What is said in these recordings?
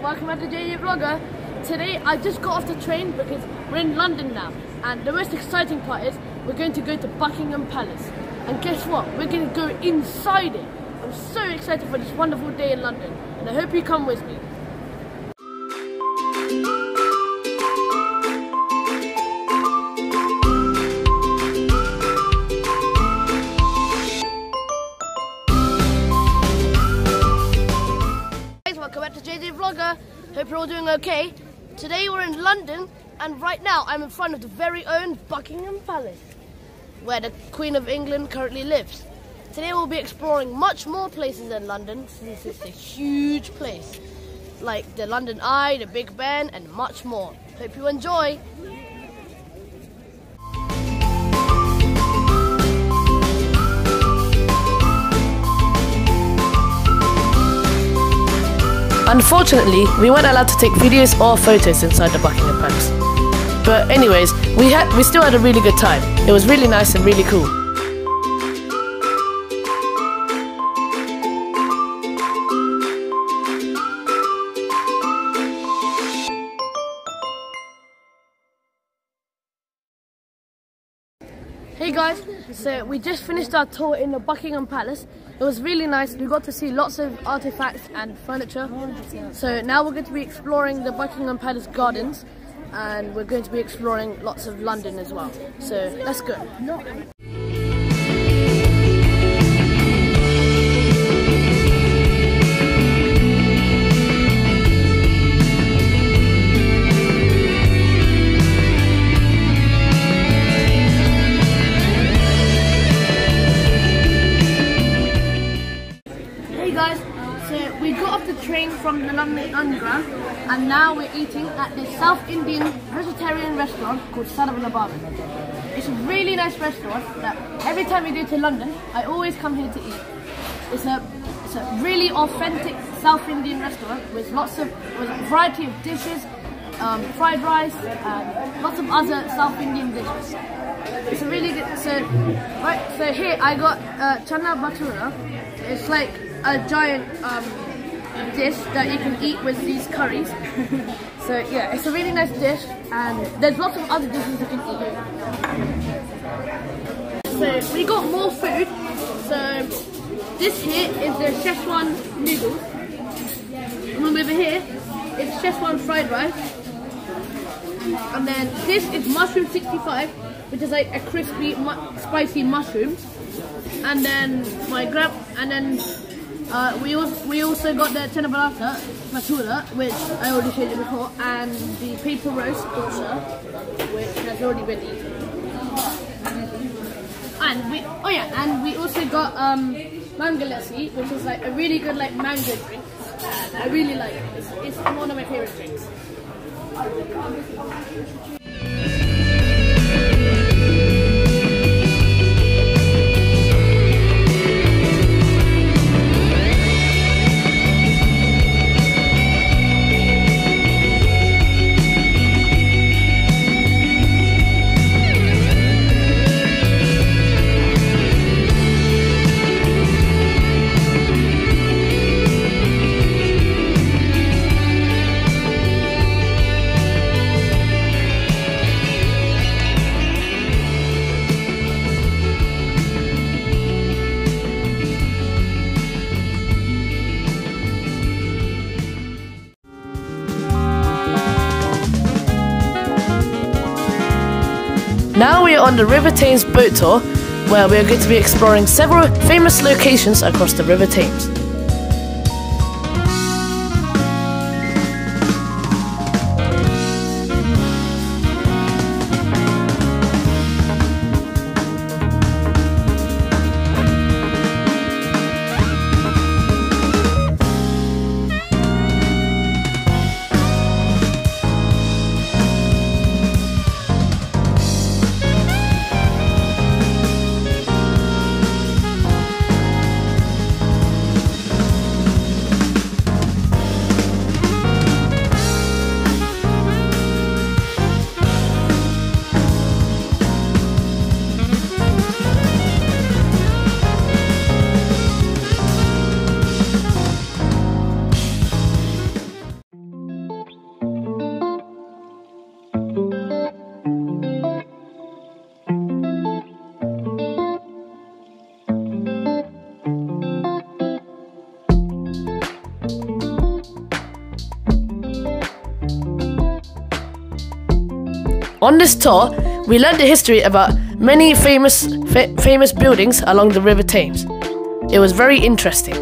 welcome back to JJ Vlogger. Today I just got off the train because we're in London now, and the most exciting part is we're going to go to Buckingham Palace. And guess what? We're going to go inside it. I'm so excited for this wonderful day in London, and I hope you come with me. Welcome back to JJ Vlogger. Hope you're all doing okay. Today we're in London, and right now I'm in front of the very own Buckingham Palace, where the Queen of England currently lives. Today we'll be exploring much more places in London, since it's a huge place, like the London Eye, the Big Ben, and much more. Hope you enjoy. Unfortunately, we weren't allowed to take videos or photos inside the Buckingham Palace. But anyways, we still had a really good time. It was really nice and really cool. Hey guys, so we just finished our tour in the Buckingham Palace. It was really nice. We got to see lots of artifacts and furniture. So now we're going to be exploring the Buckingham Palace gardens, and we're going to be exploring lots of London as well. So let's go. Guys, so we got off the train from the London Underground, and now we're eating at this South Indian vegetarian restaurant called Saravanan Bhavan. It's a really nice restaurant that every time we go to London, I always come here to eat. It's a really authentic South Indian restaurant with a variety of dishes, fried rice, and lots of other South Indian dishes. It's a really good. So here I got chana bhatura. It's like a giant dish that you can eat with these curries. So yeah, it's a really nice dish, and there's lots of other dishes you can eat. So we got more food. So this here is the Szechuan noodles, and then over here is Szechuan fried rice, and then this is mushroom 65, which is like a crispy, spicy mushroom. And then we also got the chana bhatura, which I already showed you before, and the paper roast dosa, which has already been eaten. And we also got mango lassi, which is like a really good mango drink. I really like it. It's one of my favorite drinks. Now we are on the River Thames boat tour, where we are going to be exploring several famous locations across the River Thames. On this tour, we learned the history about many famous buildings along the River Thames. It was very interesting.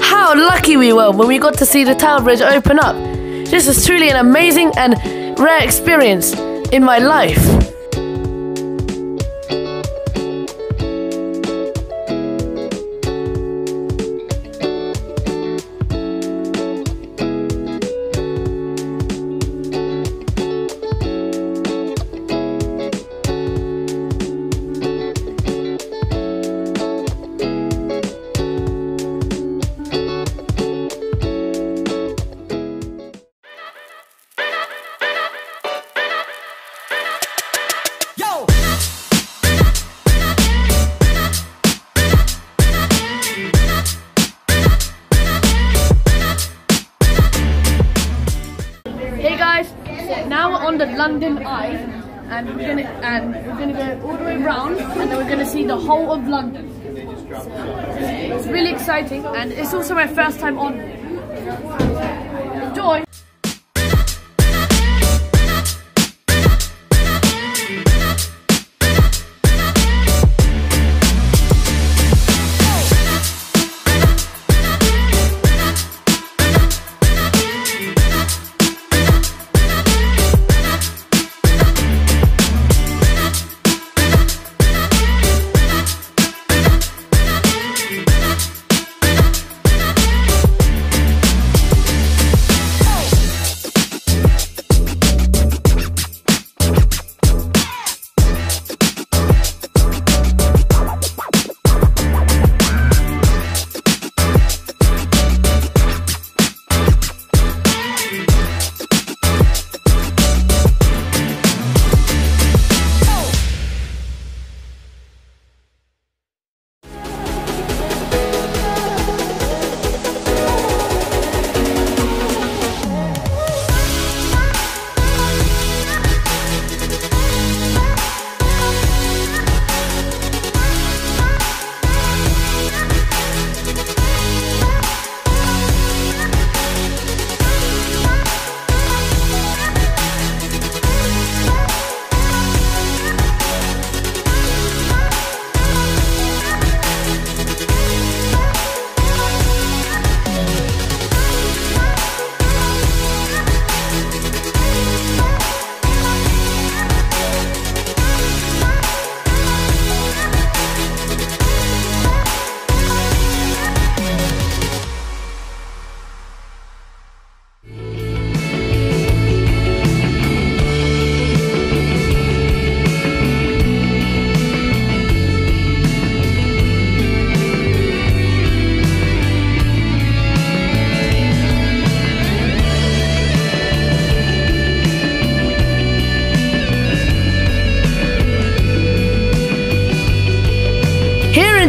How lucky we were when we got to see the Tower Bridge open up. This is truly an amazing and rare experience in my life. Hey guys, now we're on the London Eye, and we're gonna go all the way round, and then we're gonna see the whole of London. It's really exciting, and it's also my first time on. Enjoy!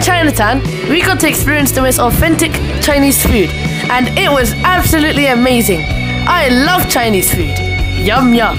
Chinatown, we got to experience the most authentic Chinese food, and it was absolutely amazing. I love Chinese food. Yum yum.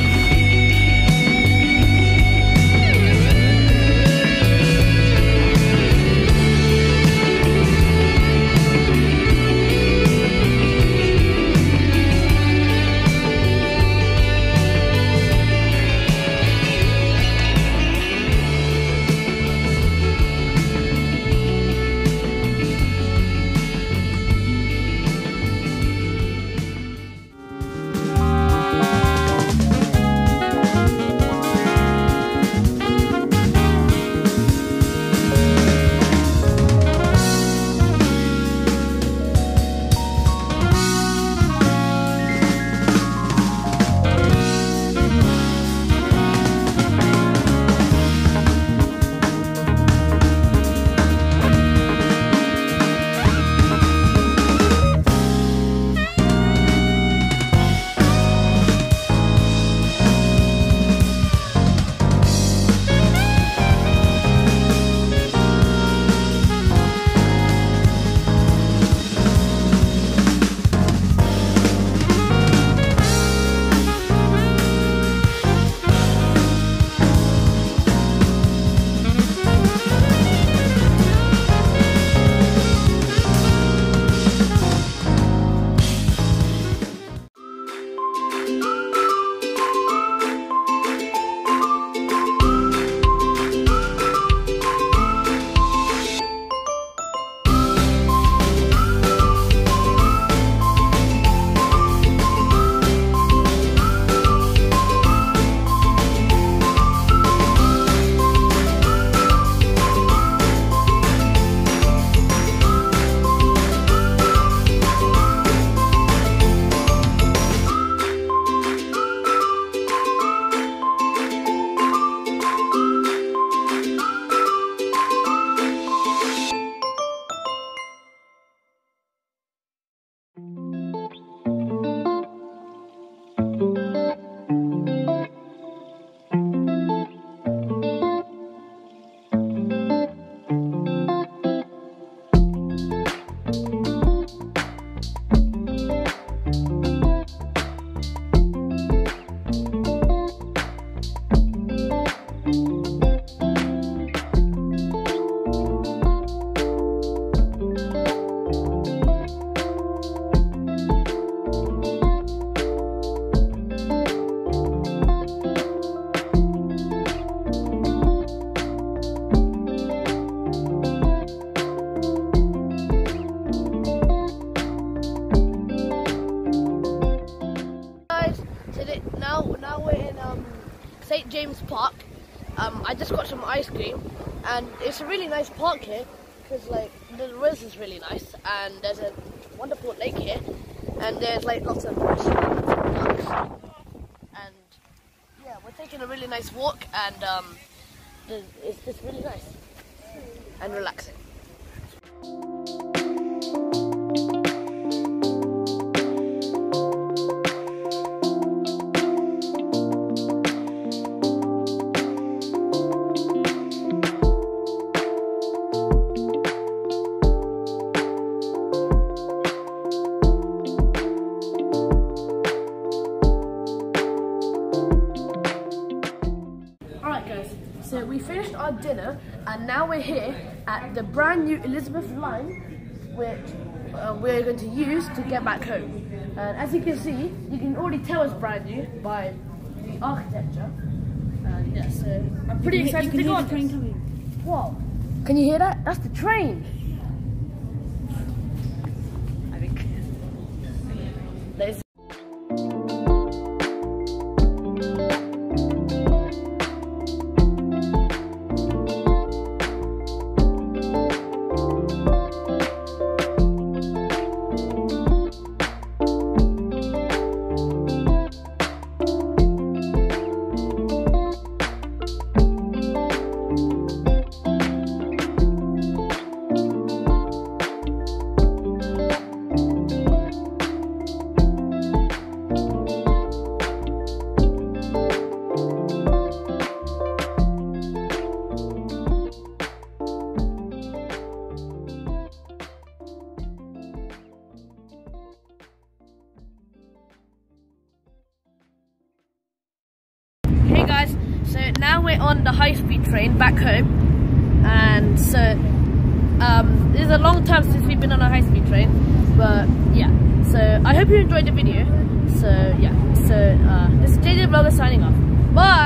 Now we're in St. James Park. I just got some ice cream, and it's a really nice park here because like the weather is really nice, and there's a wonderful lake here, and there's like lots of ducks, and yeah, we're taking a really nice walk, and it's just really nice and relaxing. So we finished our dinner, and now we're here at the brand new Elizabeth line, which we're going to use to get back home. And as you can see, you can already tell it's brand new by the architecture. And yeah, so I'm pretty excited to go on this. Whoa! Can you hear that? That's the train. I think. There's Hey guys, so now we're on the high-speed train back home, and so this is a long time since we've been on a high-speed train, but yeah, so I hope you enjoyed the video. So yeah, so this is JJ Vlogger signing off. Bye!